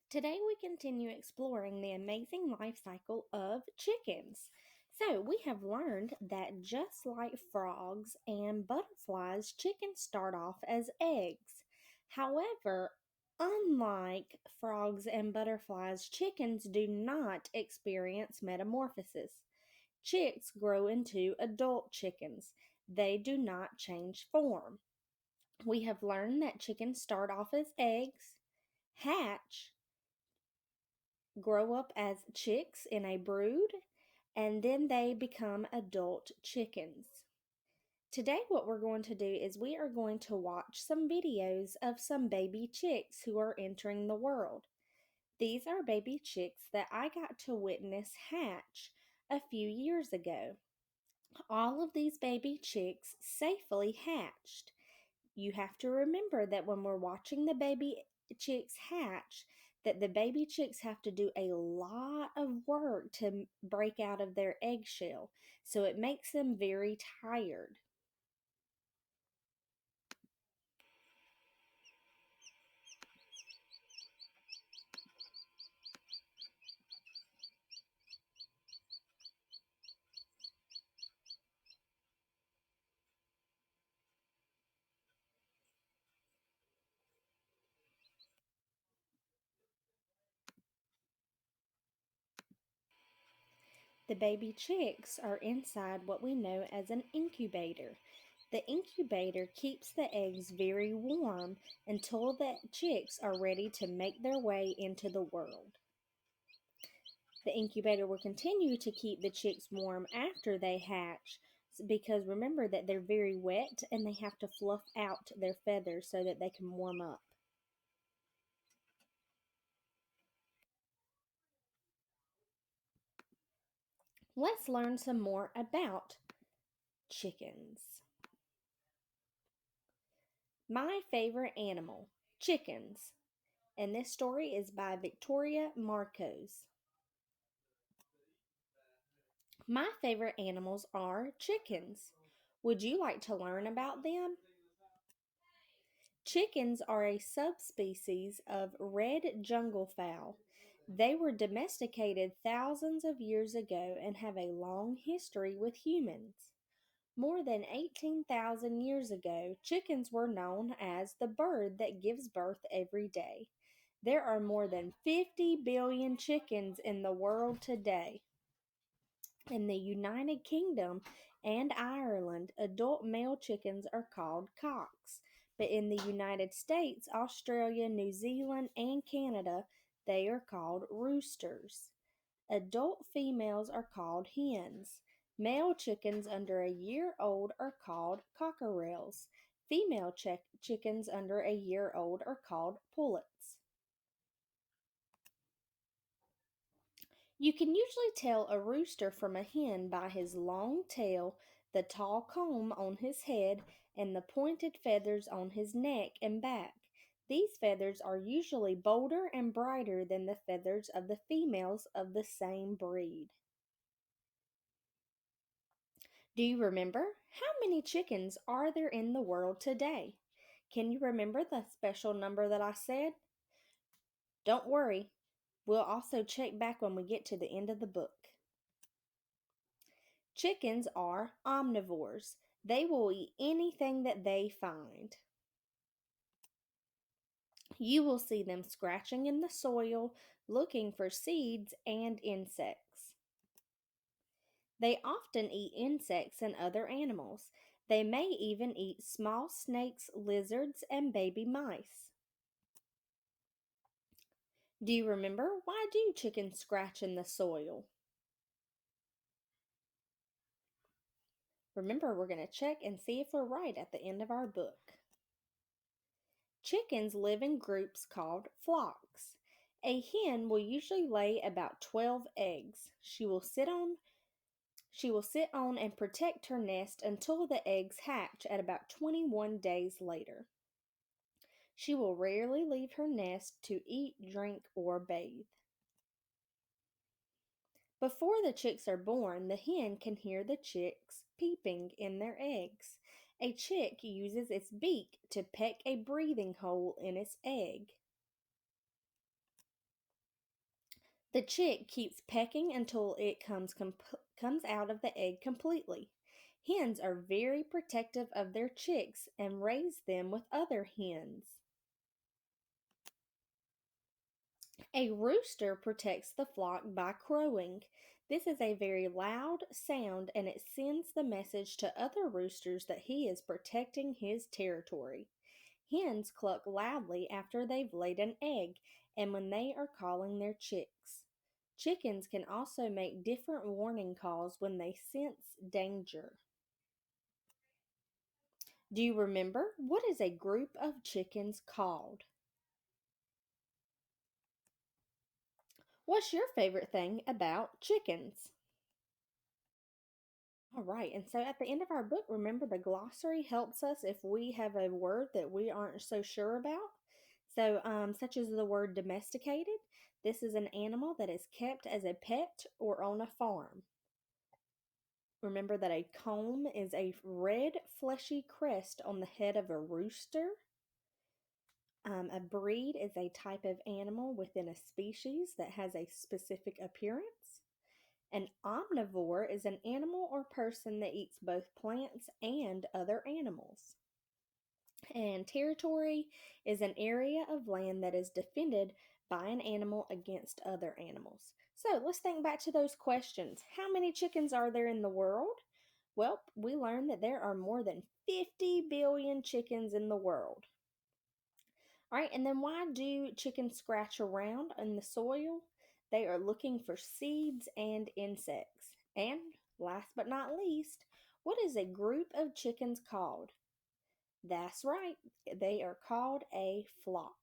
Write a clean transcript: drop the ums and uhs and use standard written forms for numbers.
Today we continue exploring the amazing life cycle of chickens. So, we have learned that just like frogs and butterflies, chickens start off as eggs. However, unlike frogs and butterflies, chickens do not experience metamorphosis. Chicks grow into adult chickens. They do not change form. We have learned that chickens start off as eggs, hatch, grow up as chicks in a brood, and then they become adult chickens. Today, what we're going to do is we are going to watch some videos of some baby chicks who are entering the world. These are baby chicks that I got to witness hatch a few years ago. All of these baby chicks safely hatched. You have to remember that when we're watching the baby chicks hatch, that the baby chicks have to do a lot of work to break out of their eggshell. So it makes them very tired. The baby chicks are inside what we know as an incubator. The incubator keeps the eggs very warm until the chicks are ready to make their way into the world. The incubator will continue to keep the chicks warm after they hatch because remember that they're very wet and they have to fluff out their feathers so that they can warm up. Let's learn some more about chickens. My favorite animal, chickens. And this story is by Victoria Marcos. My favorite animals are chickens. Would you like to learn about them? Chickens are a subspecies of red jungle fowl. They were domesticated thousands of years ago and have a long history with humans. More than 18,000 years ago, chickens were known as the bird that gives birth every day. There are more than 50 billion chickens in the world today. In the United Kingdom and Ireland, adult male chickens are called cocks, but in the United States, Australia, New Zealand, and Canada, they are called roosters. Adult females are called hens. Male chickens under a year old are called cockerels. Female chickens under a year old are called pullets. You can usually tell a rooster from a hen by his long tail, the tall comb on his head, and the pointed feathers on his neck and back. These feathers are usually bolder and brighter than the feathers of the females of the same breed. Do you remember? How many chickens are there in the world today? Can you remember the special number that I said? Don't worry, we'll also check back when we get to the end of the book. Chickens are omnivores. They will eat anything that they find. You will see them scratching in the soil, looking for seeds and insects. They often eat insects and other animals. They may even eat small snakes, lizards, and baby mice. Do you remember why do chickens scratch in the soil? Remember, we're going to check and see if we're right at the end of our book. Chickens live in groups called flocks. A hen will usually lay about 12 eggs. She will sit on and protect her nest until the eggs hatch at about 21 days later. She will rarely leave her nest to eat, drink, or bathe. Before the chicks are born, the hen can hear the chicks peeping in their eggs. A chick uses its beak to peck a breathing hole in its egg. The chick keeps pecking until it comes out of the egg completely. Hens are very protective of their chicks and raise them with other hens. A rooster protects the flock by crowing. This is a very loud sound and it sends the message to other roosters that he is protecting his territory. Hens cluck loudly after they've laid an egg and when they are calling their chicks. Chickens can also make different warning calls when they sense danger. Do you remember what is a group of chickens called? What's your favorite thing about chickens? All right, and so at the end of our book, remember the glossary helps us if we have a word that we aren't so sure about. So, such as the word domesticated, this is an animal that is kept as a pet or on a farm. Remember that a comb is a red, fleshy crest on the head of a rooster. A breed is a type of animal within a species that has a specific appearance. An omnivore is an animal or person that eats both plants and other animals. And territory is an area of land that is defended by an animal against other animals. So let's think back to those questions. How many chickens are there in the world? Well, we learned that there are more than 50 billion chickens in the world. All right, and then why do chickens scratch around in the soil? They are looking for seeds and insects. And last but not least, what is a group of chickens called? That's right, they are called a flock.